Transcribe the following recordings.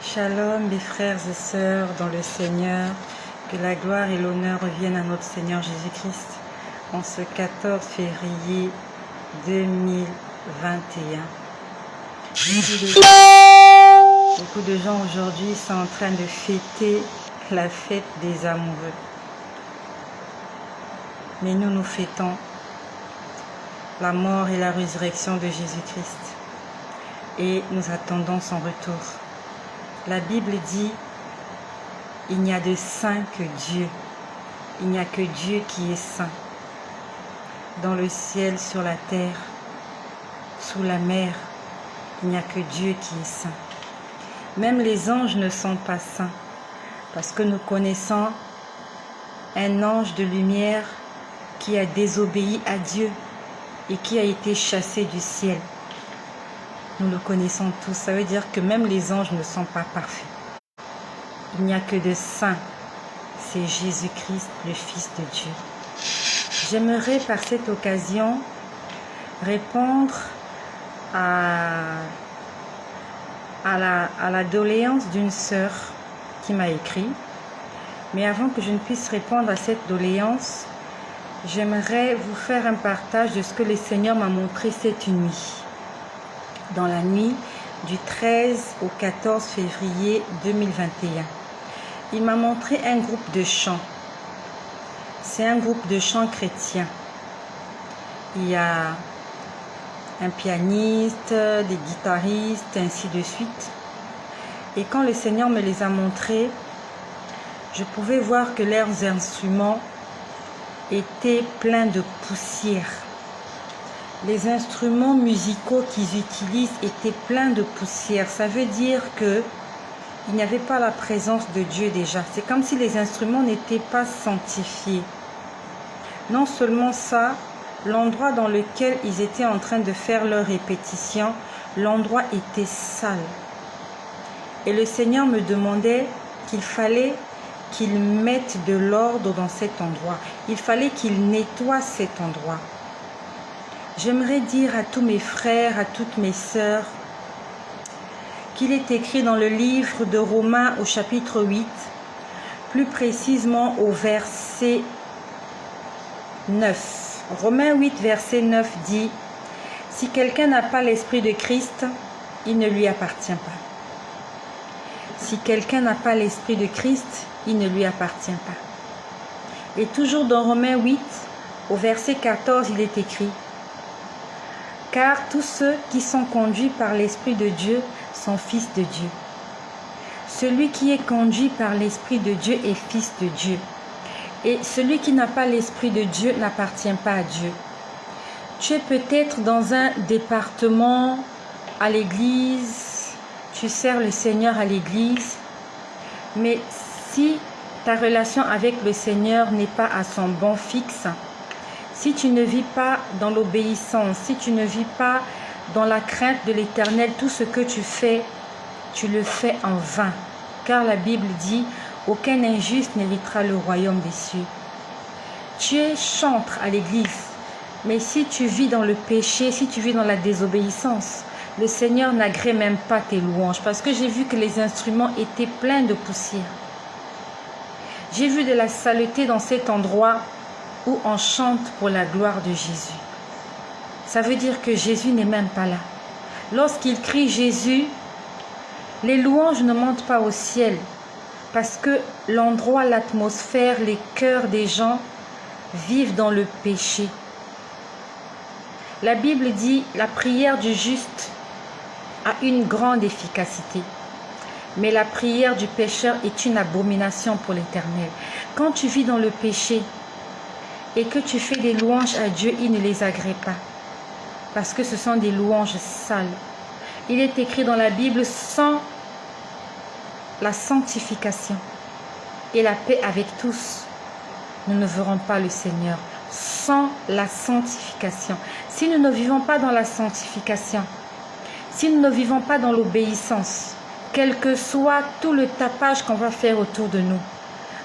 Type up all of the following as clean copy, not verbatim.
Shalom mes frères et sœurs dans le Seigneur, que la gloire et l'honneur reviennent à notre Seigneur Jésus-Christ en ce 14 février 2021. Beaucoup de gens aujourd'hui sont en train de fêter la fête des amoureux. Mais nous fêtons la mort et la résurrection de Jésus-Christ et nous attendons son retour. La Bible dit, il n'y a de saint que Dieu. Il n'y a que Dieu qui est saint. Dans le ciel, sur la terre, sous la mer, il n'y a que Dieu qui est saint. Même les anges ne sont pas saints, parce que nous connaissons un ange de lumière qui a désobéi à Dieu et qui a été chassé du ciel. Nous le connaissons tous. Ça veut dire que même les anges ne sont pas parfaits. Il n'y a que de saints. C'est Jésus-Christ, le Fils de Dieu. J'aimerais par cette occasion répondre à la doléance d'une sœur qui m'a écrit. Mais avant que je ne puisse répondre à cette doléance, j'aimerais vous faire un partage de ce que le Seigneur m'a montré cette nuit. Dans la nuit du 13 au 14 février 2021. Il m'a montré un groupe de chants. C'est un groupe de chants chrétiens. Il y a un pianiste, des guitaristes, ainsi de suite. Et quand le Seigneur me les a montrés, je pouvais voir que leurs instruments étaient pleins de poussière. Les instruments musicaux qu'ils utilisent étaient pleins de poussière. Ça veut dire que il n'y avait pas la présence de Dieu déjà. C'est comme si les instruments n'étaient pas sanctifiés. Non seulement ça, l'endroit dans lequel ils étaient en train de faire leur répétition, l'endroit était sale. Et le Seigneur me demandait qu'il fallait qu'il mette de l'ordre dans cet endroit. Il fallait qu'il nettoie cet endroit. J'aimerais dire à tous mes frères, à toutes mes sœurs, qu'il est écrit dans le livre de Romains au chapitre 8, plus précisément au verset 9. Romains 8, verset 9 dit, « Si quelqu'un n'a pas l'esprit de Christ, il ne lui appartient pas. » Si quelqu'un n'a pas l'esprit de Christ, il ne lui appartient pas. Et toujours dans Romains 8, au verset 14, il est écrit, car tous ceux qui sont conduits par l'Esprit de Dieu sont fils de Dieu. Celui qui est conduit par l'Esprit de Dieu est fils de Dieu. Et celui qui n'a pas l'Esprit de Dieu n'appartient pas à Dieu. Tu es peut-être dans un département à l'église, tu sers le Seigneur à l'église, mais si ta relation avec le Seigneur n'est pas à son banc fixe, si tu ne vis pas dans l'obéissance, si tu ne vis pas dans la crainte de l'Éternel, tout ce que tu le fais en vain. Car la Bible dit, aucun injuste n'héritera le royaume des cieux. Tu es chantre à l'église, mais si tu vis dans le péché, si tu vis dans la désobéissance, le Seigneur n'agrée même pas tes louanges, parce que j'ai vu que les instruments étaient pleins de poussière. J'ai vu de la saleté dans cet endroit où on chante pour la gloire de Jésus. Ça veut dire que Jésus n'est même pas là. Lorsqu'il crie Jésus, les louanges ne montent pas au ciel parce que l'endroit, l'atmosphère, les cœurs des gens vivent dans le péché. La Bible dit, la prière du juste a une grande efficacité. Mais la prière du pécheur est une abomination pour l'Éternel. Quand tu vis dans le péché, et que tu fais des louanges à Dieu, il ne les agrée pas. Parce que ce sont des louanges sales. Il est écrit dans la Bible, sans la sanctification et la paix avec tous, nous ne verrons pas le Seigneur. Sans la sanctification. Si nous ne vivons pas dans la sanctification, si nous ne vivons pas dans l'obéissance, quel que soit tout le tapage qu'on va faire autour de nous,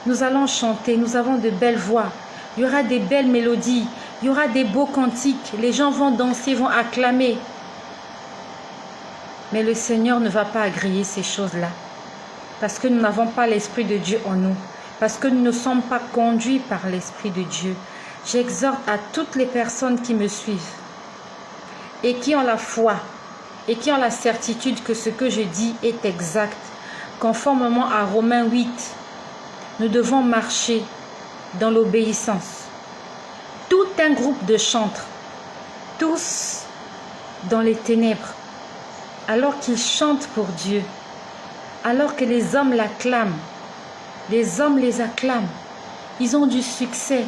nous allons chanter, nous avons de belles voix, il y aura des belles mélodies, il y aura des beaux cantiques, les gens vont danser, vont acclamer. Mais le Seigneur ne va pas agréer ces choses-là. parce que nous n'avons pas l'Esprit de Dieu en nous, parce que nous ne sommes pas conduits par l'Esprit de Dieu. J'exhorte à toutes les personnes qui me suivent et qui ont la foi et qui ont la certitude que ce que je dis est exact. Conformément à Romains 8, nous devons marcher dans l'obéissance. Tout un groupe de chantres, tous dans les ténèbres, alors qu'ils chantent pour Dieu, alors que les hommes l'acclament, les hommes les acclament, ils ont du succès,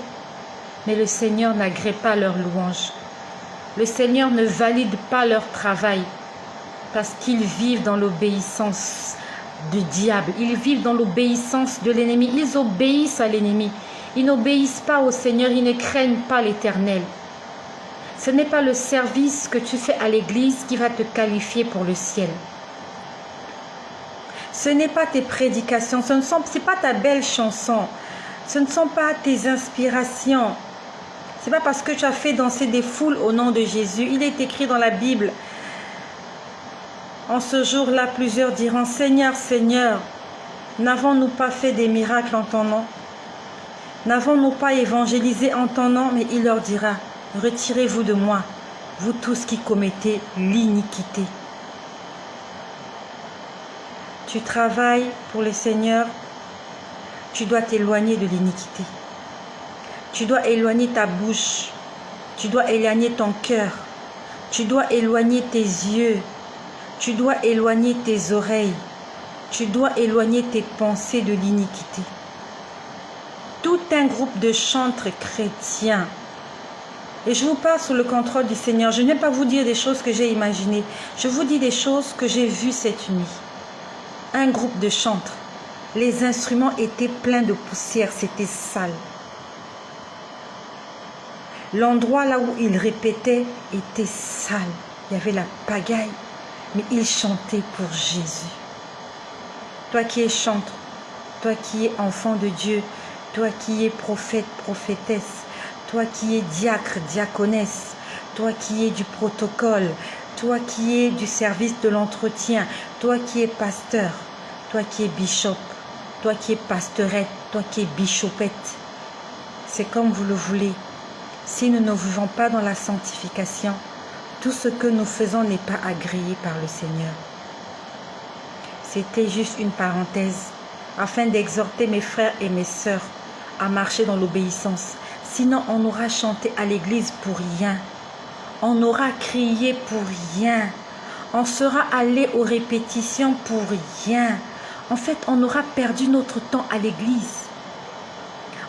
mais le Seigneur n'agrée pas leur louange. Le Seigneur ne valide pas leur travail parce qu'ils vivent dans l'obéissance du diable. Ils vivent dans l'obéissance de l'ennemi. Ils obéissent à l'ennemi. Ils n'obéissent pas au Seigneur. Ils ne craignent pas l'Éternel. Ce n'est pas le service que tu fais à l'église qui va te qualifier pour le ciel. Ce n'est pas tes prédications. Ce n'est pas ta belle chanson. Ce ne sont pas tes inspirations. Ce n'est pas parce que tu as fait danser des foules au nom de Jésus. Il est écrit dans la Bible. En ce jour-là, plusieurs diront, Seigneur, Seigneur, n'avons-nous pas fait des miracles en ton nom? N'avons-nous pas évangélisé en ton nom? Mais il leur dira, retirez-vous de moi, vous tous qui commettez l'iniquité. Tu travailles pour le Seigneur, tu dois t'éloigner de l'iniquité. Tu dois éloigner ta bouche, tu dois éloigner ton cœur, tu dois éloigner tes yeux, tu dois éloigner tes oreilles, tu dois éloigner tes pensées de l'iniquité. Tout un groupe de chantres chrétiens, et je vous parle sous le contrôle du Seigneur, je ne vais pas vous dire des choses que j'ai imaginées, je vous dis des choses que j'ai vues cette nuit. Un groupe de chantres, les instruments étaient pleins de poussière, c'était sale. L'endroit là où ils répétaient était sale. Il y avait la pagaille, mais ils chantaient pour Jésus. Toi qui es chantre, toi qui es enfant de Dieu, toi qui es prophète, prophétesse, toi qui es diacre, diaconesse, toi qui es du protocole, toi qui es du service de l'entretien, toi qui es pasteur, toi qui es bishop, toi qui es pastorette, toi qui es bichopette. C'est comme vous le voulez. Si nous ne vivons pas dans la sanctification, tout ce que nous faisons n'est pas agréé par le Seigneur. C'était juste une parenthèse, afin d'exhorter mes frères et mes sœurs à marcher dans l'obéissance. Sinon, on aura chanté à l'église pour rien. On aura crié pour rien. On sera allé aux répétitions pour rien. En fait, on aura perdu notre temps à l'église.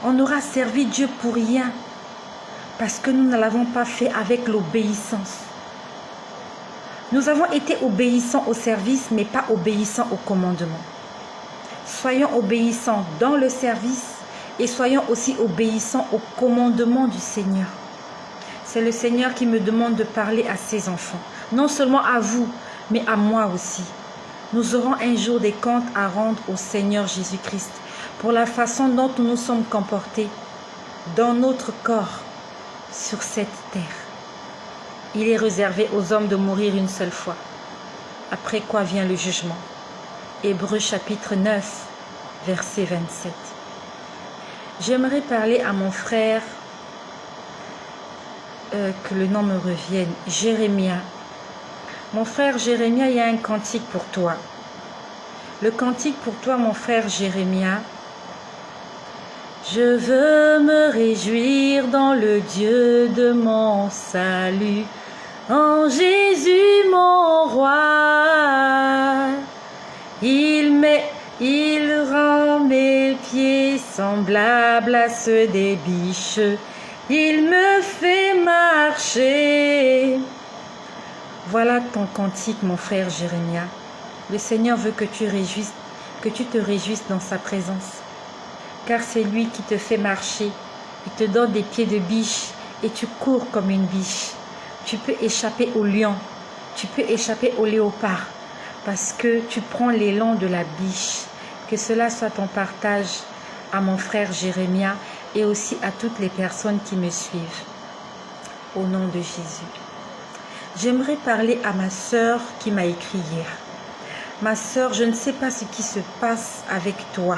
On aura servi Dieu pour rien. Parce que nous ne l'avons pas fait avec l'obéissance. Nous avons été obéissants au service, mais pas obéissants au commandement. Soyons obéissants dans le service et soyons aussi obéissants au commandement du Seigneur. C'est le Seigneur qui me demande de parler à ses enfants. Non seulement à vous, mais à moi aussi. Nous aurons un jour des comptes à rendre au Seigneur Jésus-Christ pour la façon dont nous nous sommes comportés dans notre corps sur cette terre. Il est réservé aux hommes de mourir une seule fois, après quoi vient le jugement. Hébreux chapitre 9, verset 27. J'aimerais parler à mon frère, que le nom me revienne, Jérémia. Mon frère Jérémia, il y a un cantique pour toi. Le cantique pour toi, mon frère Jérémia. Je veux me réjouir dans le Dieu de mon salut, en Jésus mon roi. Il rend mes pieds semblables à ceux des biches, il me fait marcher. Voilà ton cantique, mon frère Jérémia. Le Seigneur veut que tu te réjouisses dans sa présence. Car c'est lui qui te fait marcher. Il te donne des pieds de biche et tu cours comme une biche. Tu peux échapper au lion, tu peux échapper au léopard parce que tu prends l'élan de la biche. Que cela soit ton partage à mon frère Jérémia et aussi à toutes les personnes qui me suivent. Au nom de Jésus. J'aimerais parler à ma sœur qui m'a écrit hier. Ma sœur, je ne sais pas ce qui se passe avec toi.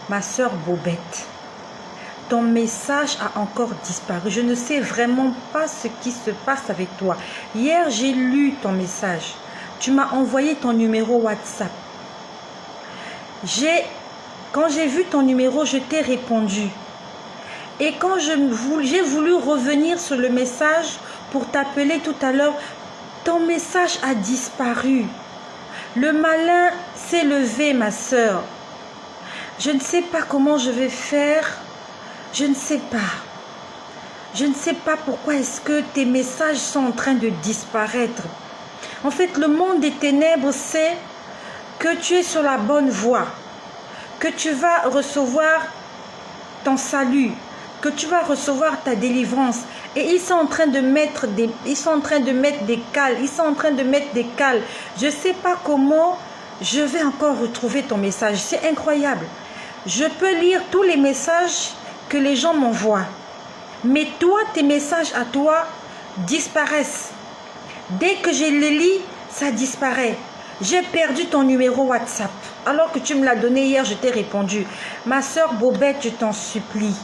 Ma sœur Bobette, ton message a encore disparu. Je ne sais vraiment pas ce qui se passe avec toi. Hier, j'ai lu ton message. Tu m'as envoyé ton numéro WhatsApp. Quand j'ai vu ton numéro, je t'ai répondu. Et quand j'ai voulu revenir sur le message pour t'appeler tout à l'heure, ton message a disparu. Le malin s'est levé, ma sœur. Je ne sais pas comment je vais faire. Je ne sais pas. Je ne sais pas pourquoi est-ce que tes messages sont en train de disparaître. En fait, le monde des ténèbres sait que tu es sur la bonne voie, que tu vas recevoir ton salut, que tu vas recevoir ta délivrance. Et ils sont en train de mettre des cales. Ils sont en train de mettre des cales. Je ne sais pas comment je vais encore retrouver ton message. C'est incroyable. Je peux lire tous les messages que les gens m'envoient. Mais toi, tes messages à toi disparaissent. Dès que je les lis, ça disparaît. J'ai perdu ton numéro WhatsApp. Alors que tu me l'as donné hier, je t'ai répondu. Ma sœur Bobette, je t'en supplie.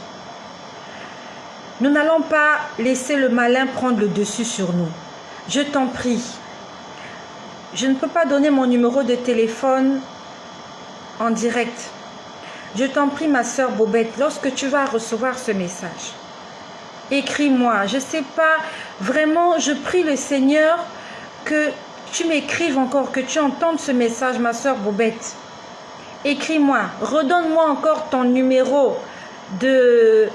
Nous n'allons pas laisser le malin prendre le dessus sur nous. Je t'en prie. Je ne peux pas donner mon numéro de téléphone en direct. Je t'en prie, ma sœur Bobette, lorsque tu vas recevoir ce message, écris-moi. Je ne sais pas, vraiment, je prie le Seigneur que tu m'écrives encore, que tu entendes ce message, ma sœur Bobette. Écris-moi, redonne-moi encore ton numéro de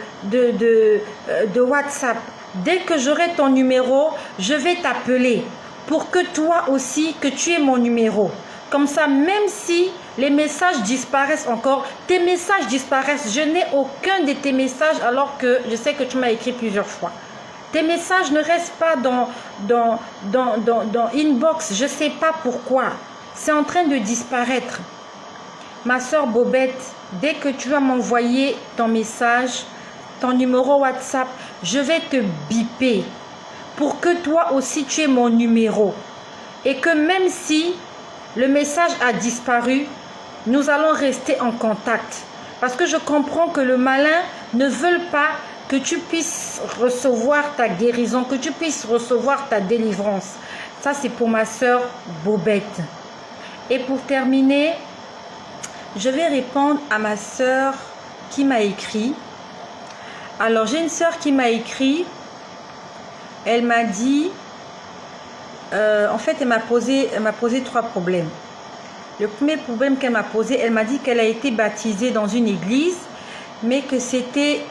WhatsApp. Dès que j'aurai ton numéro, je vais t'appeler pour que toi aussi, que tu aies mon numéro. Comme ça, même si les messages disparaissent encore, tes messages disparaissent. Je n'ai aucun de tes messages alors que je sais que tu m'as écrit plusieurs fois. Tes messages ne restent pas dans inbox. Je ne sais pas pourquoi. C'est en train de disparaître. Ma soeur Bobette, dès que tu vas m'envoyer ton message, ton numéro WhatsApp, je vais te biper pour que toi aussi tu aies mon numéro. Et que même si le message a disparu, nous allons rester en contact. Parce que je comprends que le malin ne veut pas que tu puisses recevoir ta guérison, que tu puisses recevoir ta délivrance. Ça, c'est pour ma soeur Bobette. Et pour terminer, je vais répondre à ma soeur qui m'a écrit. Alors, j'ai une soeur qui m'a écrit. Elle m'a dit... en fait, elle m'a posé 3 problèmes. Le premier problème qu'elle m'a posé, elle m'a dit qu'elle a été baptisée dans une église, mais que c'était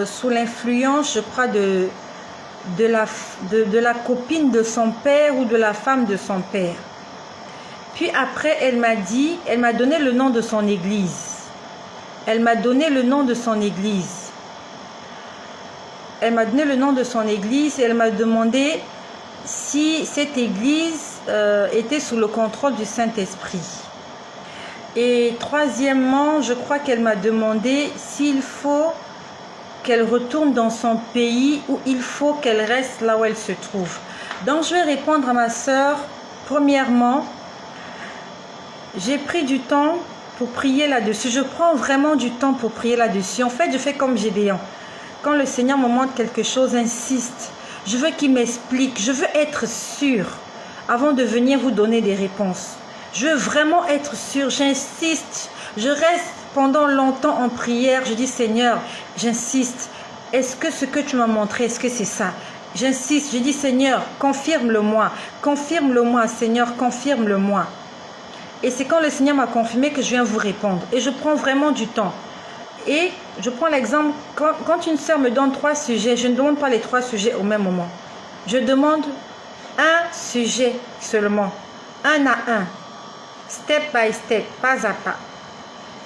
sous l'influence, je crois, de la copine de son père ou de la femme de son père. Puis après, elle m'a donné le nom de son église. Elle m'a donné le nom de son église. Elle m'a donné le nom de son église et elle m'a demandé si cette église était sous le contrôle du Saint-Esprit. Et troisièmement, je crois qu'elle m'a demandé s'il faut qu'elle retourne dans son pays ou il faut qu'elle reste là où elle se trouve. Donc je vais répondre à ma sœur. Premièrement, j'ai pris du temps pour prier là-dessus. Je prends vraiment du temps pour prier là-dessus. En fait, je fais comme Gédéon. Quand le Seigneur me montre quelque chose, insiste. Je veux qu'il m'explique. Je veux être sûre avant de venir vous donner des réponses. Je veux vraiment être sûre. J'insiste. Je reste pendant longtemps en prière. Je dis, Seigneur, j'insiste. Est-ce que ce que tu m'as montré, est-ce que c'est ça? J'insiste. Je dis, Seigneur, confirme-le-moi. Confirme-le-moi, Seigneur, confirme-le-moi. Et c'est quand le Seigneur m'a confirmé que je viens vous répondre. Et je prends vraiment du temps. Et je prends l'exemple, quand une sœur me donne 3 sujets, je ne demande pas les 3 sujets au même moment. Je demande un sujet seulement, un à un, step by step, pas à pas.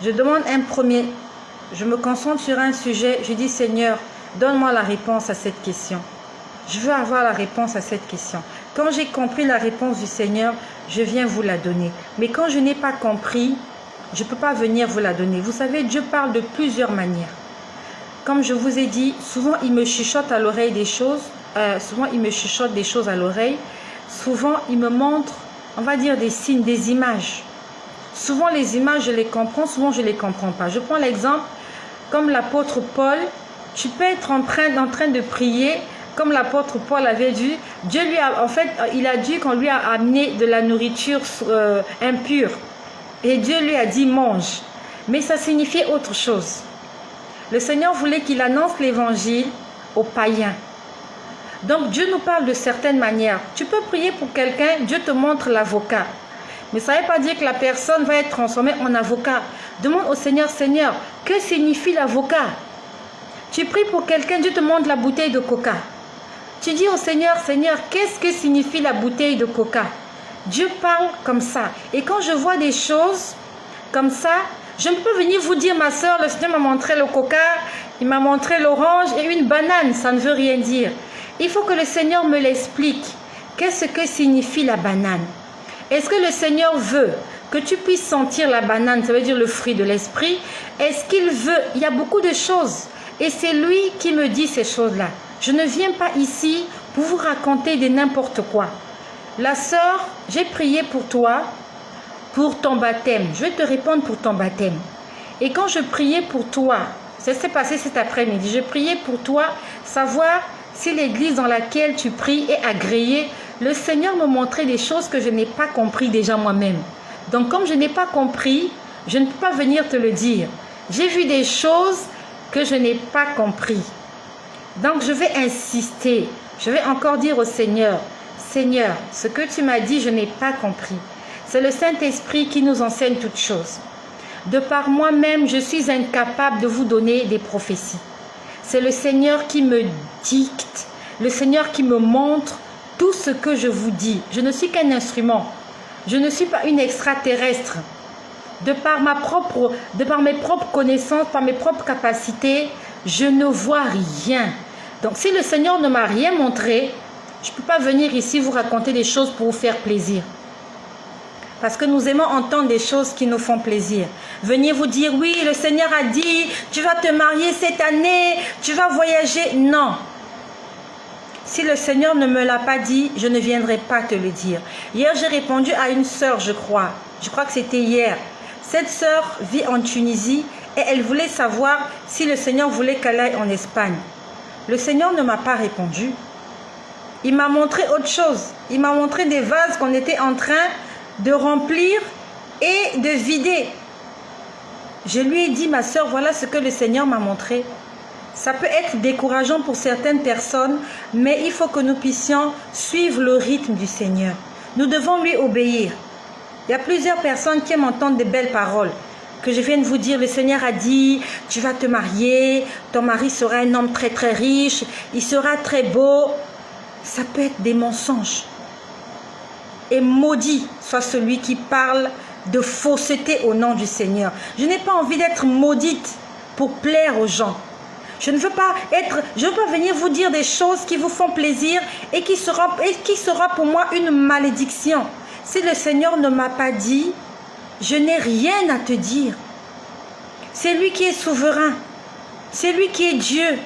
Je demande un premier, je me concentre sur un sujet, je dis Seigneur, donne-moi la réponse à cette question. Je veux avoir la réponse à cette question. Quand j'ai compris la réponse du Seigneur, je viens vous la donner. Mais quand je n'ai pas compris, je ne peux pas venir vous la donner. Vous savez, Dieu parle de plusieurs manières. Comme je vous ai dit, souvent il me chuchote à l'oreille des choses. Souvent il me chuchote des choses à l'oreille. Souvent il me montre on va dire des signes, des images. Souvent les images, je les comprends, souvent je ne les comprends pas. Je prends l'exemple, comme l'apôtre Paul, tu peux être en train de prier, comme l'apôtre Paul avait dit, Dieu lui a, en fait, il a dit qu'on lui a amené de la nourriture impure. Et Dieu lui a dit mange. Mais ça signifiait autre chose. Le Seigneur voulait qu'il annonce l'évangile aux païens. Donc Dieu nous parle de certaines manières. Tu peux prier pour quelqu'un, Dieu te montre l'avocat. Mais ça ne veut pas dire que la personne va être transformée en avocat. Demande au Seigneur, Seigneur, que signifie l'avocat? Tu pries pour quelqu'un, Dieu te montre la bouteille de coca. Tu dis au Seigneur, Seigneur, qu'est-ce que signifie la bouteille de coca? Dieu parle comme ça. Et quand je vois des choses comme ça, je ne peux venir vous dire, ma soeur, le Seigneur m'a montré le coca, il m'a montré l'orange et une banane. Ça ne veut rien dire. Il faut que le Seigneur me l'explique. Qu'est-ce que signifie la banane? Est-ce que le Seigneur veut que tu puisses sentir la banane, ça veut dire le fruit de l'esprit? Est-ce qu'il veut? Il y a beaucoup de choses. Et c'est lui qui me dit ces choses-là. Je ne viens pas ici pour vous raconter de n'importe quoi. La sœur, j'ai prié pour toi, pour ton baptême. Je vais te répondre pour ton baptême. Et quand je priais pour toi, ça s'est passé cet après-midi, je priais pour toi, savoir si l'église dans laquelle tu pries est agréée. Le Seigneur me montrait des choses que je n'ai pas compris déjà moi-même. Donc comme je n'ai pas compris, je ne peux pas venir te le dire. J'ai vu des choses que je n'ai pas compris. Donc je vais insister. Je vais encore dire au Seigneur, Seigneur, ce que tu m'as dit, je n'ai pas compris. C'est le Saint-Esprit qui nous enseigne toutes choses. De par moi-même, je suis incapable de vous donner des prophéties. C'est le Seigneur qui me dicte, le Seigneur qui me montre tout ce que je vous dis. Je ne suis qu'un instrument. Je ne suis pas une extraterrestre. De par mes propres connaissances, par mes propres capacités, je ne vois rien. Donc si le Seigneur ne m'a rien montré, je ne peux pas venir ici vous raconter des choses pour vous faire plaisir. Parce que nous aimons entendre des choses qui nous font plaisir. Venir vous dire, oui, le Seigneur a dit, tu vas te marier cette année, tu vas voyager. Non. Si le Seigneur ne me l'a pas dit, je ne viendrai pas te le dire. Hier, j'ai répondu à une sœur, je crois. Je crois que c'était hier. Cette sœur vit en Tunisie et elle voulait savoir si le Seigneur voulait qu'elle aille en Espagne. Le Seigneur ne m'a pas répondu. Il m'a montré autre chose. Il m'a montré des vases qu'on était en train de remplir et de vider. Je lui ai dit, ma soeur, voilà ce que le Seigneur m'a montré. Ça peut être décourageant pour certaines personnes, mais il faut que nous puissions suivre le rythme du Seigneur. Nous devons lui obéir. Il y a plusieurs personnes qui aiment entendre de belles paroles. Que je vienne vous dire, le Seigneur a dit, tu vas te marier, ton mari sera un homme très très riche, il sera très beau. Ça peut être des mensonges. Et maudit soit celui qui parle de fausseté au nom du Seigneur. Je n'ai pas envie d'être maudite pour plaire aux gens. Je ne veux pas venir vous dire des choses qui vous font plaisir et qui sera pour moi une malédiction. Si le Seigneur ne m'a pas dit, je n'ai rien à te dire. C'est lui qui est souverain. C'est lui qui est Dieu.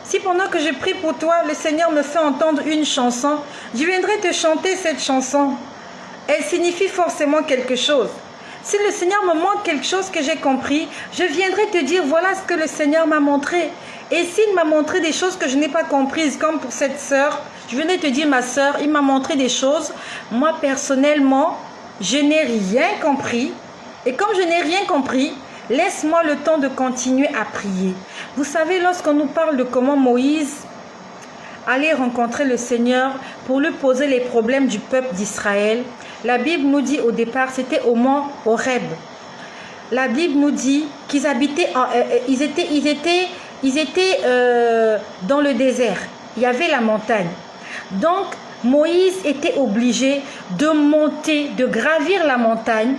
Si pendant que je prie pour toi, le Seigneur me fait entendre une chanson, je viendrai te chanter cette chanson. Elle signifie forcément quelque chose. Si le Seigneur me montre quelque chose que j'ai compris, je viendrai te dire, voilà ce que le Seigneur m'a montré. Et s'il m'a montré des choses que je n'ai pas comprises, comme pour cette sœur, je viendrai te dire, ma sœur, il m'a montré des choses. Moi, personnellement, je n'ai rien compris. Et comme je n'ai rien compris, laisse-moi le temps de continuer à prier. Vous savez, lorsqu'on nous parle de comment Moïse allait rencontrer le Seigneur pour lui poser les problèmes du peuple d'Israël, la Bible nous dit au départ, c'était au mont Horeb. La Bible nous dit qu'ils habitaient, ils étaient dans le désert. Il y avait la montagne. Donc, Moïse était obligé de monter, de gravir la montagne,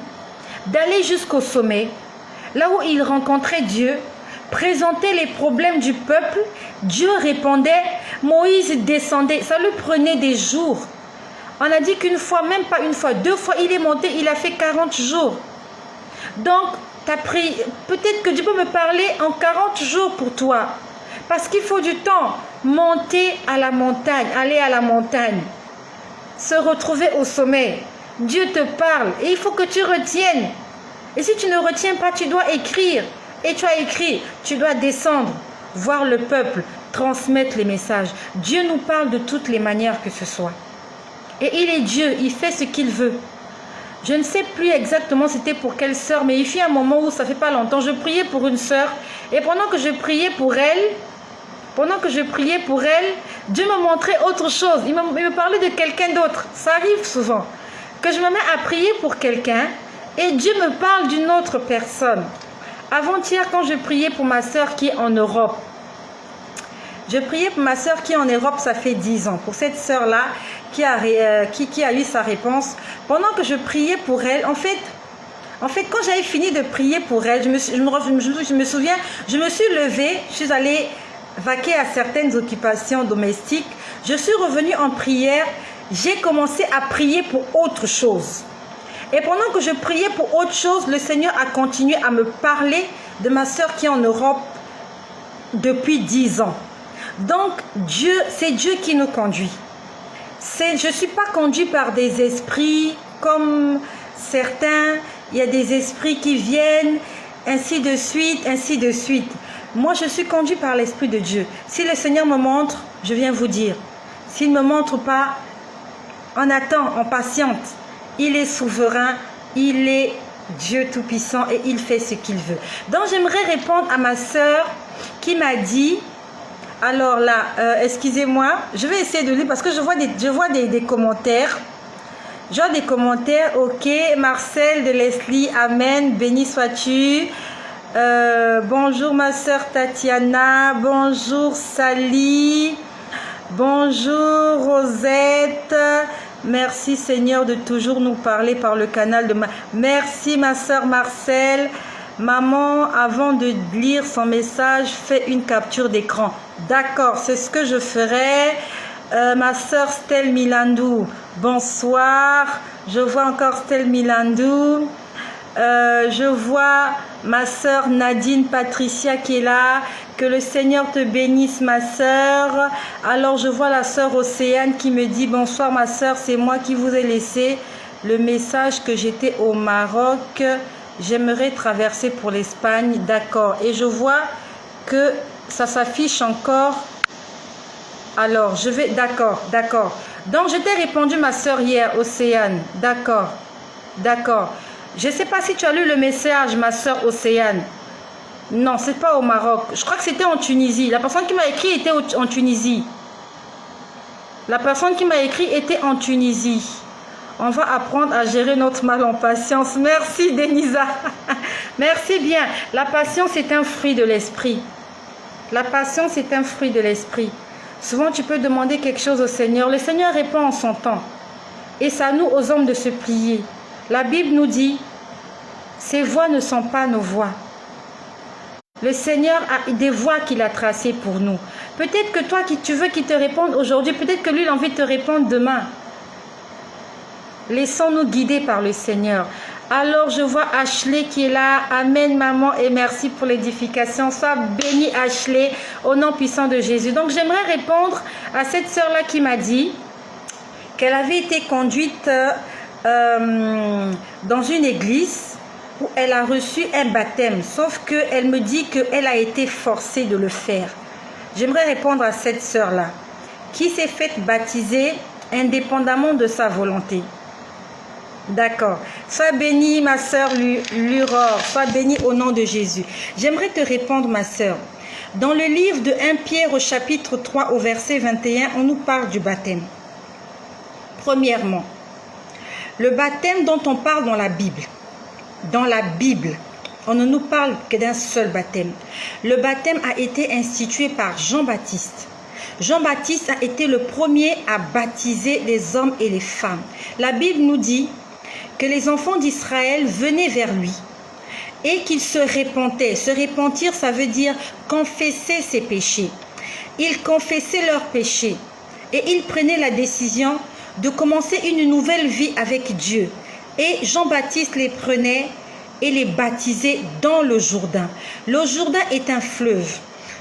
d'aller jusqu'au sommet, là où il rencontrait Dieu, présenter les problèmes du peuple. Dieu répondait, Moïse descendait. Ça lui prenait des jours. On a dit qu'une fois, même pas une fois, 2 fois, il est monté, il a fait 40 jours. Donc, peut-être que Dieu peut me parler en 40 jours pour toi. Parce qu'il faut du temps. Monter à la montagne, aller à la montagne, se retrouver au sommet, Dieu te parle et il faut que tu retiennes. Et si tu ne retiens pas, tu dois écrire. Et tu as écrit, tu dois descendre, voir le peuple, transmettre les messages. Dieu nous parle de toutes les manières que ce soit. Et il est Dieu, il fait ce qu'il veut. Je ne sais plus exactement c'était pour quelle sœur, mais il fut un moment où ça fait pas longtemps, je priais pour une sœur. Et pendant que je priais pour elle, Dieu me montrait autre chose. Il me parlait de quelqu'un d'autre. Ça arrive souvent. Que je me mets à prier pour quelqu'un et Dieu me parle d'une autre personne. Avant-hier, quand je priais pour ma sœur qui est en Europe, je priais pour ma sœur qui est en Europe, ça fait 10 ans. Pour cette sœur-là qui a eu sa réponse. Pendant que je priais pour elle, en fait, quand j'avais fini de prier pour elle, je me souviens, je me suis levée, je suis allée vaquer à certaines occupations domestiques. Je suis revenue en prière, j'ai commencé à prier pour autre chose. Et pendant que je priais pour autre chose, le Seigneur a continué à me parler de ma sœur qui est en Europe depuis 10 ans. Donc, c'est Dieu qui nous conduit. Je ne suis pas conduite par des esprits comme certains. Il y a des esprits qui viennent, ainsi de suite, ainsi de suite. Moi, je suis conduite par l'Esprit de Dieu. Si le Seigneur me montre, je viens vous dire. S'il ne me montre pas, on attend, on patiente. Il est souverain, il est Dieu Tout-Puissant et il fait ce qu'il veut. Donc, j'aimerais répondre à ma sœur qui m'a dit, alors là, excusez-moi, je vais essayer de lire parce que je vois des commentaires. Je vois des commentaires, ok, Marcel de Leslie, amen, béni sois-tu. Bonjour ma sœur Tatiana, bonjour Sally, bonjour Rosette. Merci Seigneur de toujours nous parler par le canal de Merci ma sœur Marcel. Maman, avant de lire son message, fais une capture d'écran. D'accord, c'est ce que je ferai. Ma sœur Stella Milandou, bonsoir. Je vois encore Stella Milandou. Je vois ma sœur Nadine Patricia qui est là. Que le Seigneur te bénisse ma sœur. Alors je vois la sœur Océane qui me dit bonsoir ma sœur, c'est moi qui vous ai laissé le message que j'étais au Maroc. J'aimerais traverser pour l'Espagne. D'accord. Et je vois que ça s'affiche encore. Alors je vais... D'accord. Donc je t'ai répondu ma sœur hier, Océane. D'accord. Je ne sais pas si tu as lu le message, ma sœur Océane. Non, c'est pas au Maroc. Je crois que c'était en Tunisie. La personne qui m'a écrit était en Tunisie. On va apprendre à gérer notre mal en patience. Merci, Denisa. Merci bien. La patience est un fruit de l'esprit. Souvent, tu peux demander quelque chose au Seigneur. Le Seigneur répond en son temps. Et c'est à nous, aux hommes, de se plier. La Bible nous dit, ces voies ne sont pas nos voies. Le Seigneur a des voies qu'il a tracées pour nous. Peut-être que toi, tu veux qu'il te réponde aujourd'hui, peut-être que lui, il a envie de te répondre demain. Laissons-nous guider par le Seigneur. Alors, je vois Ashley qui est là. Amen, maman, et merci pour l'édification. Sois bénie, Ashley, au nom puissant de Jésus. Donc, j'aimerais répondre à cette sœur-là qui m'a dit qu'elle avait été conduite dans une église où elle a reçu un baptême, sauf qu'elle me dit qu'elle a été forcée de le faire. J'aimerais répondre à cette sœur-là, qui s'est faite baptiser indépendamment de sa volonté. D'accord. Sois bénie, ma sœur Luror, sois bénie au nom de Jésus. J'aimerais te répondre, ma sœur. Dans le livre de 1 Pierre au chapitre 3 au verset 21, on nous parle du baptême. Premièrement, le baptême dont on parle dans la Bible. Dans la Bible, on ne nous parle que d'un seul baptême. Le baptême a été institué par Jean-Baptiste. Jean-Baptiste a été le premier à baptiser les hommes et les femmes. La Bible nous dit que les enfants d'Israël venaient vers lui et qu'ils se repentaient. Se repentir, ça veut dire confesser ses péchés. Ils confessaient leurs péchés et ils prenaient la décision de commencer une nouvelle vie avec Dieu. Et Jean-Baptiste les prenait et les baptisait dans le Jourdain. Le Jourdain est un fleuve.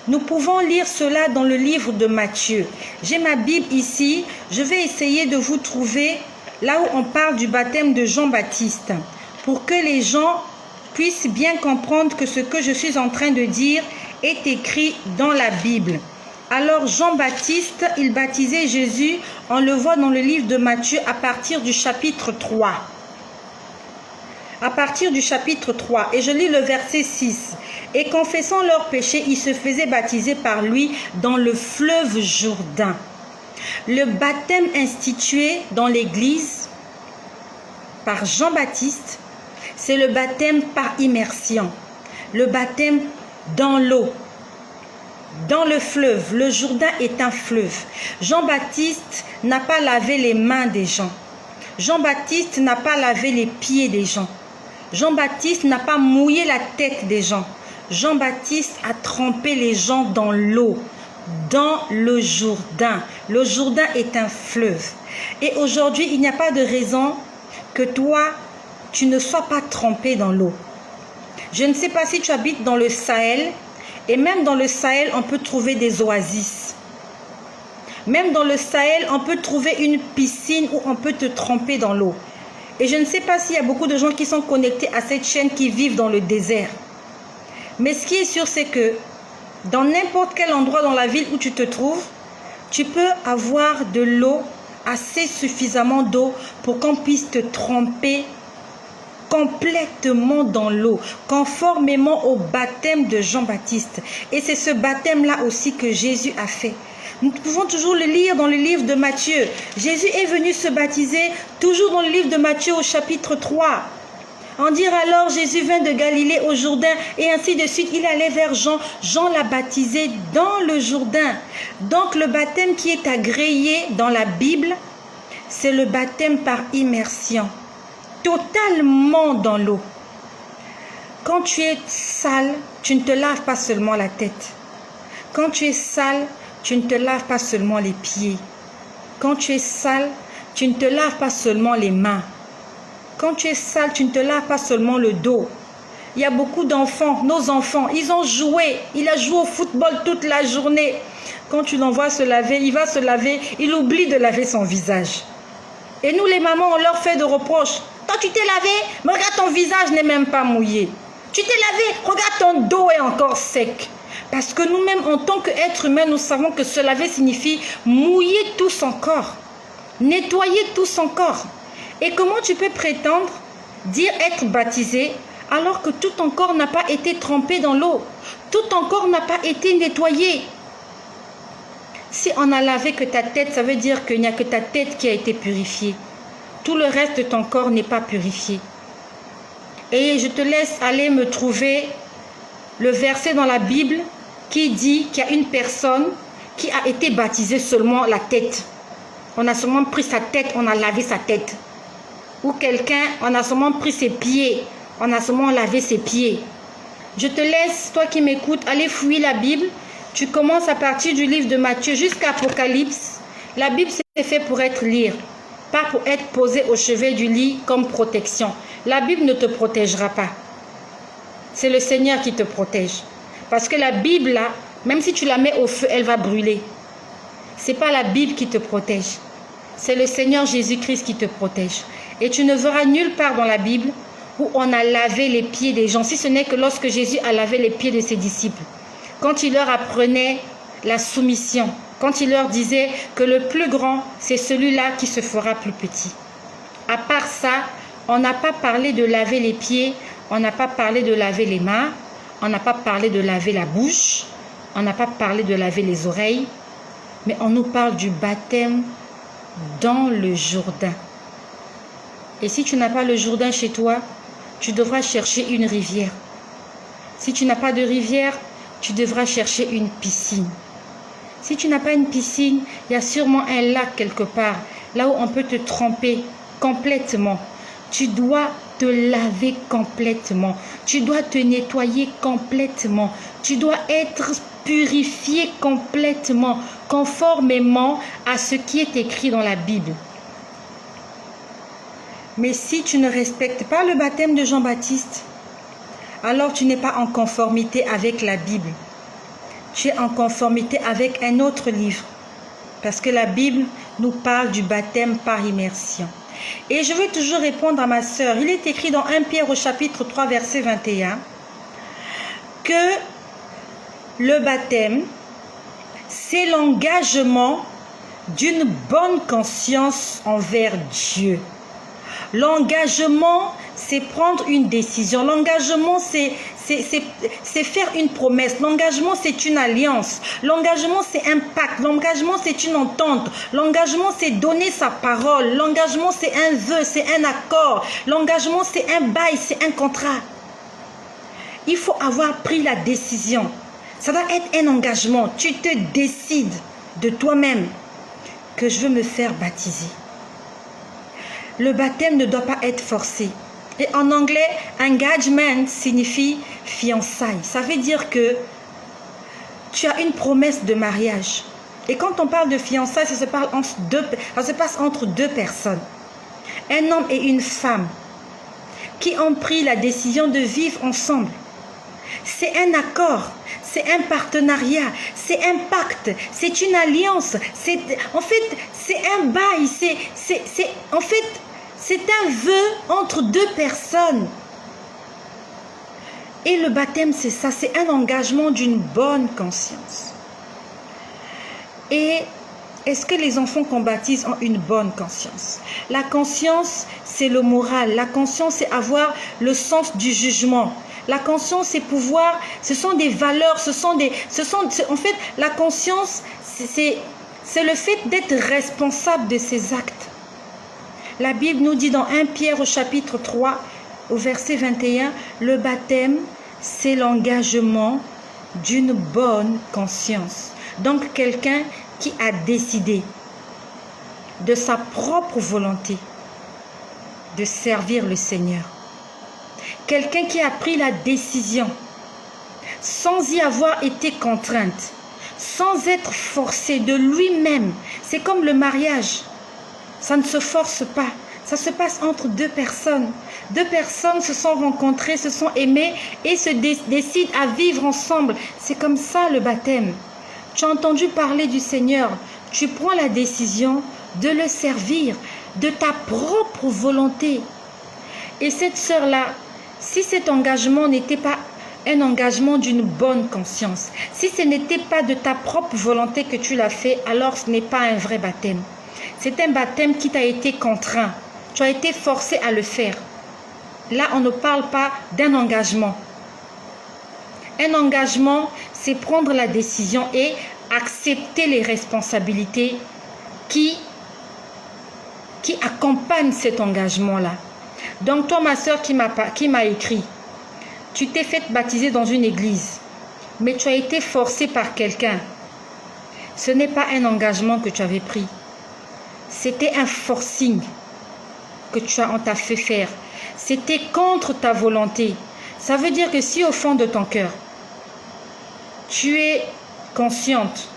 Nous pouvons lire cela dans le livre de Matthieu. J'ai ma Bible ici. Je vais essayer de vous trouver là où on parle du baptême de Jean-Baptiste, pour que les gens puissent bien comprendre que ce que je suis en train de dire est écrit dans la Bible. Alors Jean-Baptiste, il baptisait Jésus, on le voit dans le livre de Matthieu à partir du chapitre 3. À partir du chapitre 3, et je lis le verset 6. « Et confessant leurs péchés, ils se faisaient baptiser par lui dans le fleuve Jourdain. » Le baptême institué dans l'Église par Jean-Baptiste, c'est le baptême par immersion, le baptême dans l'eau, dans le fleuve. Le Jourdain est un fleuve. Jean-Baptiste n'a pas lavé les mains des gens. Jean-Baptiste n'a pas lavé les pieds des gens. Jean-Baptiste n'a pas mouillé la tête des gens. Jean-Baptiste a trempé les gens dans l'eau, dans le Jourdain. Le Jourdain est un fleuve. Et aujourd'hui, il n'y a pas de raison que toi, tu ne sois pas trempé dans l'eau. Je ne sais pas si tu habites dans le Sahel, et même dans le Sahel, on peut trouver des oasis. Même dans le Sahel, on peut trouver une piscine où on peut te tremper dans l'eau. Et je ne sais pas s'il y a beaucoup de gens qui sont connectés à cette chaîne qui vivent dans le désert. Mais ce qui est sûr, c'est que dans n'importe quel endroit dans la ville où tu te trouves, tu peux avoir de l'eau, assez suffisamment d'eau pour qu'on puisse te tremper complètement dans l'eau, conformément au baptême de Jean-Baptiste. Et c'est ce baptême-là aussi que Jésus a fait. Nous pouvons toujours le lire dans le livre de Matthieu. Jésus est venu se baptiser, toujours dans le livre de Matthieu au chapitre 3. En dire alors, Jésus vint de Galilée au Jourdain, et ainsi de suite, il allait vers Jean. Jean l'a baptisé dans le Jourdain. Donc le baptême qui est agréé dans la Bible, c'est le baptême par immersion, totalement dans l'eau. Quand tu es sale, tu ne te laves pas seulement la tête. Quand tu es sale, tu ne te laves pas seulement les pieds. Quand tu es sale, tu ne te laves pas seulement les mains. Quand tu es sale, tu ne te laves pas seulement le dos. Il y a beaucoup d'enfants, nos enfants, ils ont joué. Il a joué au football toute la journée. Quand tu l'envoies se laver, il va se laver, il oublie de laver son visage. Et nous les mamans, on leur fait de reproches. Quand tu t'es lavé, mais regarde, ton visage n'est même pas mouillé. Tu t'es lavé, regarde, ton dos est encore sec. Parce que nous-mêmes, en tant qu'êtres humains, nous savons que se laver signifie mouiller tout son corps, nettoyer tout son corps. Et comment tu peux prétendre dire être baptisé alors que tout ton corps n'a pas été trempé dans l'eau, tout ton corps n'a pas été nettoyé? Si on a lavé que ta tête, ça veut dire qu'il n'y a que ta tête qui a été purifiée. Tout le reste de ton corps n'est pas purifié. Et je te laisse aller me trouver le verset dans la Bible qui dit qu'il y a une personne qui a été baptisée seulement la tête. On a seulement pris sa tête, on a lavé sa tête. Ou quelqu'un, on a seulement pris ses pieds, on a seulement lavé ses pieds. Je te laisse, toi qui m'écoutes, aller fouiller la Bible. Tu commences à partir du livre de Matthieu jusqu'à Apocalypse. La Bible, c'est fait pour être lire, pas pour être posée au chevet du lit comme protection. La Bible ne te protégera pas. C'est le Seigneur qui te protège. Parce que la Bible, là, même si tu la mets au feu, elle va brûler. Ce n'est pas la Bible qui te protège. C'est le Seigneur Jésus-Christ qui te protège. Et tu ne verras nulle part dans la Bible où on a lavé les pieds des gens, si ce n'est que lorsque Jésus a lavé les pieds de ses disciples. Quand il leur apprenait la soumission, quand il leur disait que le plus grand, c'est celui-là qui se fera plus petit. À part ça, on n'a pas parlé de laver les pieds, on n'a pas parlé de laver les mains, on n'a pas parlé de laver la bouche, on n'a pas parlé de laver les oreilles, mais on nous parle du baptême dans le Jourdain. Et si tu n'as pas le Jourdain chez toi, tu devras chercher une rivière. Si tu n'as pas de rivière, tu devras chercher une piscine. Si tu n'as pas une piscine, il y a sûrement un lac quelque part, là où on peut te tremper complètement. Tu dois te laver complètement. Tu dois te nettoyer complètement. Tu dois être purifié complètement, conformément à ce qui est écrit dans la Bible. Mais si tu ne respectes pas le baptême de Jean-Baptiste, alors tu n'es pas en conformité avec la Bible. Tu es en conformité avec un autre livre. Parce que la Bible nous parle du baptême par immersion. Et je vais toujours répondre à ma sœur. Il est écrit dans 1 Pierre au chapitre 3, verset 21, que le baptême, c'est l'engagement d'une bonne conscience envers Dieu. L'engagement, c'est prendre une décision. L'engagement, c'est faire une promesse. L'engagement, c'est une alliance. L'engagement, c'est un pacte. L'engagement, c'est une entente. L'engagement, c'est donner sa parole. L'engagement, c'est un vœu, c'est un accord. L'engagement, c'est un bail, c'est un contrat. Il faut avoir pris la décision. Ça doit être un engagement. Tu te décides de toi-même que je veux me faire baptiser. Le baptême ne doit pas être forcé. Et en anglais, engagement signifie fiançailles. Ça veut dire que tu as une promesse de mariage. Et quand on parle de fiançailles, ça se passe entre deux personnes. Un homme et une femme qui ont pris la décision de vivre ensemble. C'est un accord, c'est un partenariat, c'est un pacte, c'est une alliance. En fait, c'est un bail, c'est un vœu entre deux personnes. Et le baptême, c'est ça, c'est un engagement d'une bonne conscience. Et est-ce que les enfants qu'on baptise ont une bonne conscience? La conscience, c'est le moral. La conscience, c'est avoir le sens du jugement. La conscience, c'est pouvoir, ce sont des valeurs, en fait, la conscience, c'est le fait d'être responsable de ses actes. La Bible nous dit dans 1 Pierre au chapitre 3, au verset 21, le baptême, c'est l'engagement d'une bonne conscience. Donc, quelqu'un qui a décidé de sa propre volonté de servir le Seigneur. Quelqu'un qui a pris la décision sans y avoir été contrainte, sans être forcé de lui-même. C'est comme le mariage. Ça ne se force pas. Ça se passe entre deux personnes. Deux personnes se sont rencontrées, se sont aimées et se décident à vivre ensemble. C'est comme ça le baptême. Tu as entendu parler du Seigneur. Tu prends la décision de le servir de ta propre volonté. Et cette sœur-là, si cet engagement n'était pas un engagement d'une bonne conscience, si ce n'était pas de ta propre volonté que tu l'as fait, alors ce n'est pas un vrai baptême. C'est un baptême qui t'a été contraint. Tu as été forcé à le faire. Là, on ne parle pas d'un engagement. Un engagement, c'est prendre la décision et accepter les responsabilités qui accompagnent cet engagement-là. Donc toi, ma soeur qui m'a écrit, tu t'es fait baptiser dans une église, mais tu as été forcé par quelqu'un. Ce n'est pas un engagement que tu avais pris. C'était un forcing que on t'a fait faire. C'était contre ta volonté. Ça veut dire que si au fond de ton cœur, tu es consciente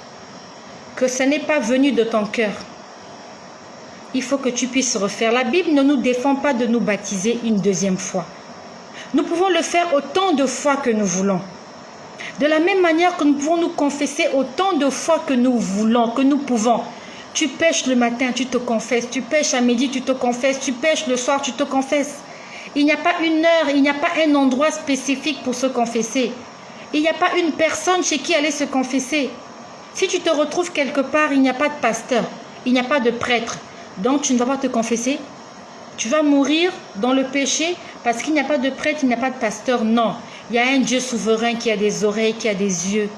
que ce n'est pas venu de ton cœur, il faut que tu puisses refaire. La Bible ne nous défend pas de nous baptiser une deuxième fois. Nous pouvons le faire autant de fois que nous voulons. De la même manière que nous pouvons nous confesser autant de fois que nous voulons, que nous pouvons. Tu pêches le matin, tu te confesses. Tu pêches à midi, tu te confesses. Tu pêches le soir, tu te confesses. Il n'y a pas une heure, il n'y a pas un endroit spécifique pour se confesser. Il n'y a pas une personne chez qui aller se confesser. Si tu te retrouves quelque part, il n'y a pas de pasteur, il n'y a pas de prêtre. Donc tu ne vas pas te confesser. Tu vas mourir dans le péché parce qu'il n'y a pas de prêtre, il n'y a pas de pasteur. Non, il y a un Dieu souverain qui a des oreilles, qui a des yeux,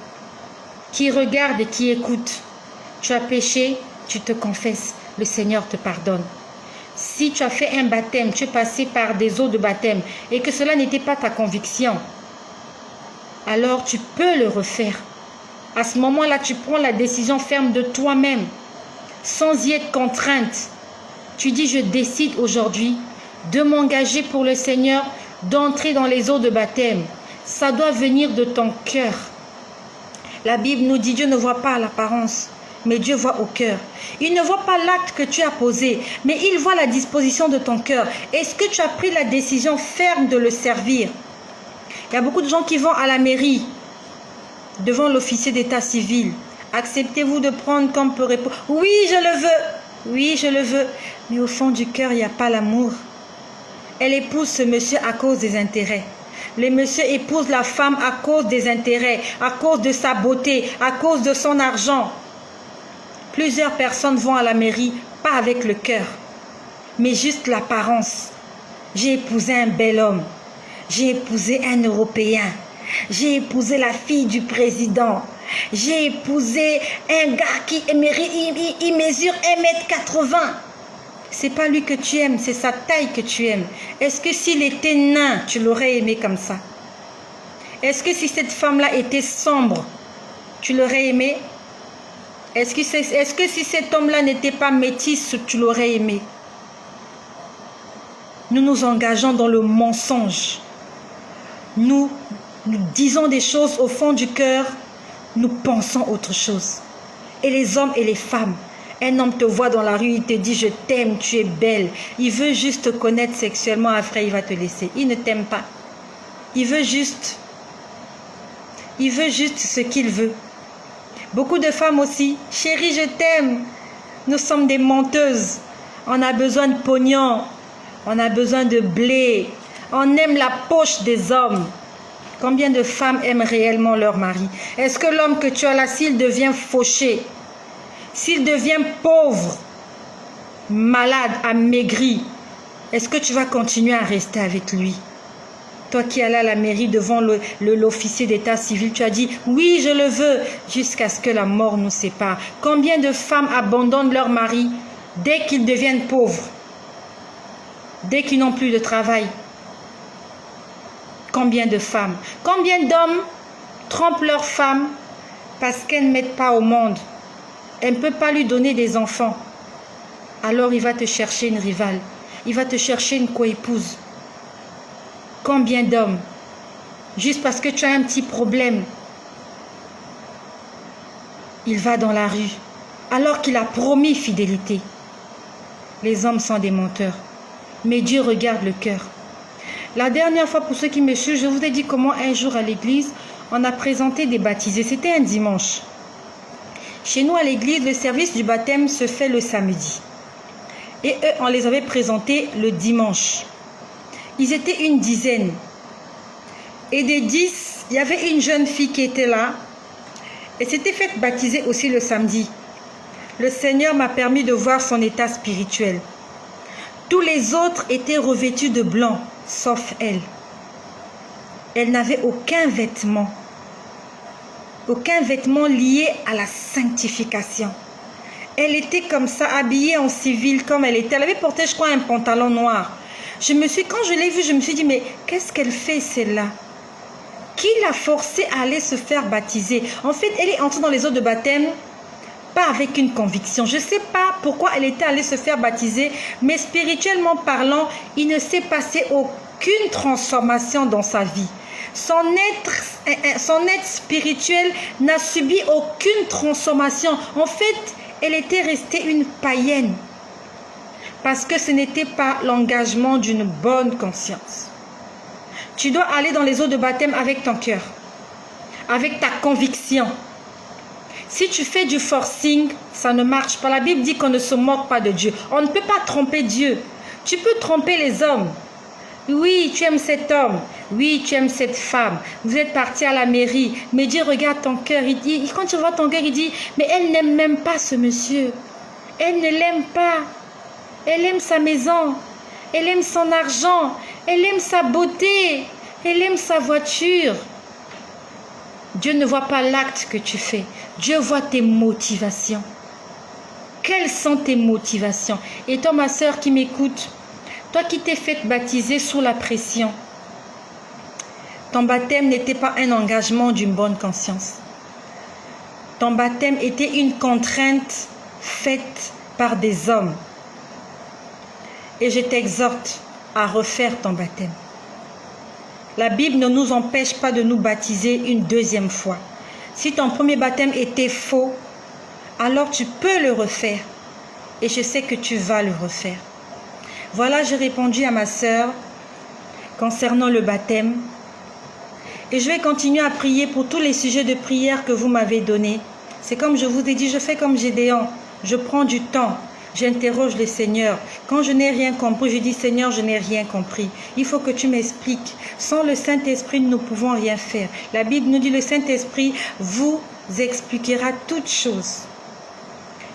qui regarde et qui écoute. Tu as péché, tu te confesses, le Seigneur te pardonne. Si tu as fait un baptême, tu es passé par des eaux de baptême et que cela n'était pas ta conviction, alors tu peux le refaire. À ce moment-là, tu prends la décision ferme de toi-même, sans y être contrainte. Tu dis, je décide aujourd'hui de m'engager pour le Seigneur, d'entrer dans les eaux de baptême. Ça doit venir de ton cœur. La Bible nous dit, Dieu ne voit pas l'apparence, mais Dieu voit au cœur. Il ne voit pas l'acte que tu as posé, mais il voit la disposition de ton cœur. Est-ce que tu as pris la décision ferme de le servir? Il y a beaucoup de gens qui vont à la mairie, devant l'officier d'état civil. Acceptez-vous de prendre comme peu réponse? Oui, je le veux. Oui, je le veux. Mais au fond du cœur, il n'y a pas l'amour. Elle épouse ce monsieur à cause des intérêts. Le monsieur épouse la femme à cause des intérêts, à cause de sa beauté, à cause de son argent. Plusieurs personnes vont à la mairie, pas avec le cœur, mais juste l'apparence. J'ai épousé un bel homme. J'ai épousé un Européen. J'ai épousé la fille du président. J'ai épousé un gars qui il mesure 1,80 m. C'est pas lui que tu aimes, c'est sa taille que tu aimes. Est-ce que s'il était nain, tu l'aurais aimé comme ça? Est-ce que si cette femme-là était sombre, tu l'aurais aimé? Est-ce que si cet homme-là n'était pas métis, tu l'aurais aimé? Nous nous engageons dans le mensonge. Nous disons des choses au fond du cœur, nous pensons autre chose. Et les hommes et les femmes, un homme te voit dans la rue, il te dit je t'aime, tu es belle. Il veut juste te connaître sexuellement, après il va te laisser. Il ne t'aime pas. Il veut juste ce qu'il veut. Beaucoup de femmes aussi, chérie je t'aime. Nous sommes des menteuses. On a besoin de pognon. On a besoin de blé. On aime la poche des hommes. Combien de femmes aiment réellement leur mari? Est-ce que l'homme que tu as là, s'il devient fauché, s'il devient pauvre, malade, amaigri, est-ce que tu vas continuer à rester avec lui? Toi qui allais à la mairie devant l'officier d'état civil, tu as dit « Oui, je le veux » jusqu'à ce que la mort nous sépare. Combien de femmes abandonnent leur mari dès qu'ils deviennent pauvres, dès qu'ils n'ont plus de travail? Combien de femmes, combien d'hommes trompent leur femme parce qu'elle ne mettent pas au monde? Elle ne peut pas lui donner des enfants. Alors il va te chercher une rivale. Il va te chercher une coépouse. Combien d'hommes, juste parce que tu as un petit problème, il va dans la rue alors qu'il a promis fidélité. Les hommes sont des menteurs. Mais Dieu regarde le cœur. La dernière fois, pour ceux qui me suivent, je vous ai dit comment un jour à l'église, on a présenté des baptisés. C'était un dimanche. Chez nous à l'église, le service du baptême se fait le samedi. Et eux, on les avait présentés le dimanche. Ils étaient une dizaine. Et des 10, il y avait une jeune fille qui était là. Et s'était faite baptiser aussi le samedi. Le Seigneur m'a permis de voir son état spirituel. Tous les autres étaient revêtus de blanc, sauf elle. Elle n'avait aucun vêtement lié à la sanctification. Elle était comme ça, habillée en civil comme elle était. Elle avait porté, je crois, un pantalon noir. Quand je l'ai vue, je me suis dit, mais qu'est-ce qu'elle fait celle-là? Qui l'a forcée à aller se faire baptiser? En fait, elle est entrée dans les eaux de baptême, pas avec une conviction. Je ne sais pas pourquoi elle était allée se faire baptiser, mais spirituellement parlant, il ne s'est passé aucune transformation dans sa vie. Son être spirituel n'a subi aucune transformation. En fait, elle était restée une païenne. Parce que ce n'était pas l'engagement d'une bonne conscience. Tu dois aller dans les eaux de baptême avec ton cœur, avec ta conviction. Si tu fais du forcing, ça ne marche pas. La Bible dit qu'on ne se moque pas de Dieu. On ne peut pas tromper Dieu. Tu peux tromper les hommes. Oui, tu aimes cet homme. Oui, tu aimes cette femme. Vous êtes parti à la mairie. Mais Dieu regarde ton cœur. Il dit, quand tu vois ton cœur, il dit, mais elle n'aime même pas ce monsieur. Elle ne l'aime pas. Elle aime sa maison. Elle aime son argent. Elle aime sa beauté. Elle aime sa voiture. Dieu ne voit pas l'acte que tu fais. Dieu voit tes motivations. Quelles sont tes motivations? Et toi, ma soeur qui m'écoute, toi qui t'es fait baptiser sous la pression, ton baptême n'était pas un engagement d'une bonne conscience. Ton baptême était une contrainte faite par des hommes. Et je t'exhorte à refaire ton baptême. La Bible ne nous empêche pas de nous baptiser une deuxième fois. Si ton premier baptême était faux, alors tu peux le refaire. Et je sais que tu vas le refaire. Voilà, j'ai répondu à ma sœur concernant le baptême. Et je vais continuer à prier pour tous les sujets de prière que vous m'avez donnés. C'est comme je vous ai dit, je fais comme Gédéon. Je prends du temps. J'interroge le Seigneur. Quand je n'ai rien compris, je dis Seigneur, je n'ai rien compris. Il faut que tu m'expliques. Sans le Saint-Esprit, nous ne pouvons rien faire. La Bible nous dit le Saint-Esprit vous expliquera toutes choses.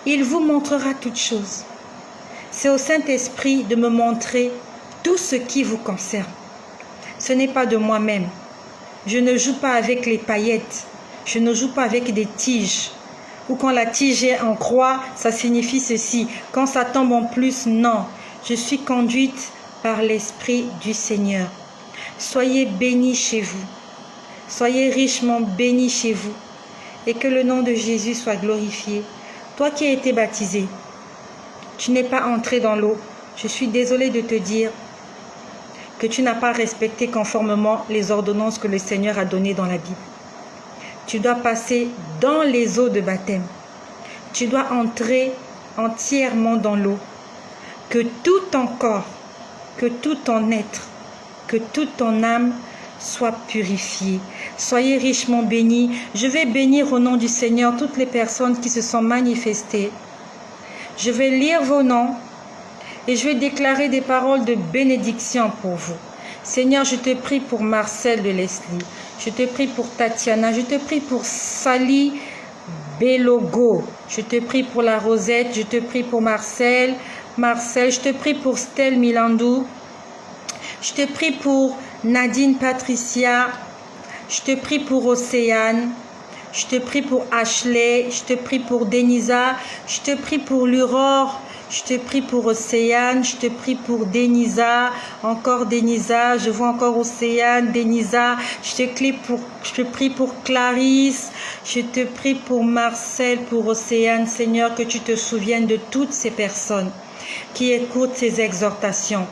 Il vous montrera toutes choses. C'est au Saint-Esprit de me montrer tout ce qui vous concerne. Ce n'est pas de moi-même. Je ne joue pas avec les paillettes. Je ne joue pas avec des tiges. Ou quand la tige est en croix, ça signifie ceci. Quand ça tombe en plus, non. Je suis conduite par l'Esprit du Seigneur. Soyez bénis chez vous. Soyez richement bénis chez vous. Et que le nom de Jésus soit glorifié. Toi qui as été baptisé, tu n'es pas entré dans l'eau. Je suis désolée de te dire que tu n'as pas respecté conformément les ordonnances que le Seigneur a données dans la Bible. Tu dois passer dans les eaux de baptême. Tu dois entrer entièrement dans l'eau. Que tout ton corps, que tout ton être, que toute ton âme soit purifiée. Soyez richement bénis. Je vais bénir au nom du Seigneur toutes les personnes qui se sont manifestées. Je vais lire vos noms et je vais déclarer des paroles de bénédiction pour vous. Seigneur, je te prie pour Marcel de Leslie. Je te prie pour Tatiana. Je te prie pour Sally Belogo. Je te prie pour la Rosette. Je te prie pour Marcel. Je te prie pour Stella Milandou. Je te prie pour Nadine Patricia. Je te prie pour Océane. Je te prie pour Ashley. Je te prie pour Denisa. Je te prie pour L'Aurore. Je te prie pour Océane, je te prie pour Denisa, encore Denisa, je vois encore Océane, Denisa, je te prie pour Clarisse, je te prie pour Marcel, pour Océane, Seigneur, que tu te souviennes de toutes ces personnes qui écoutent ces exhortations,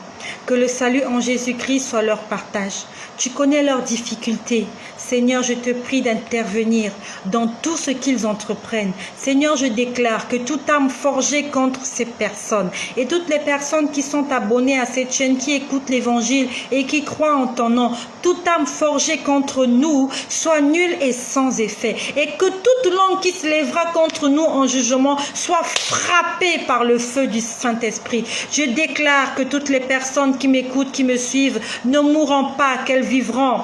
que le salut en Jésus-Christ soit leur partage. Tu connais leurs difficultés. Seigneur, je te prie d'intervenir dans tout ce qu'ils entreprennent. Seigneur, je déclare que toute âme forgée contre ces personnes et toutes les personnes qui sont abonnées à cette chaîne, qui écoutent l'évangile et qui croient en ton nom, toute âme forgée contre nous soit nulle et sans effet. Et que toute langue qui se lèvera contre nous en jugement soit frappée par le feu du Saint-Esprit. Je déclare que toutes les personnes qui m'écoutent, qui me suivent, ne mourront pas, qu'elles vivront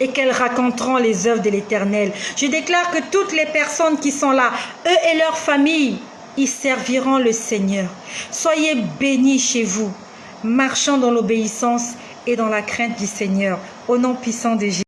et qu'elles raconteront les œuvres de l'Éternel. Je déclare que toutes les personnes qui sont là, eux et leurs familles, ils serviront le Seigneur. Soyez bénis chez vous, marchant dans l'obéissance et dans la crainte du Seigneur, au nom puissant de Jésus.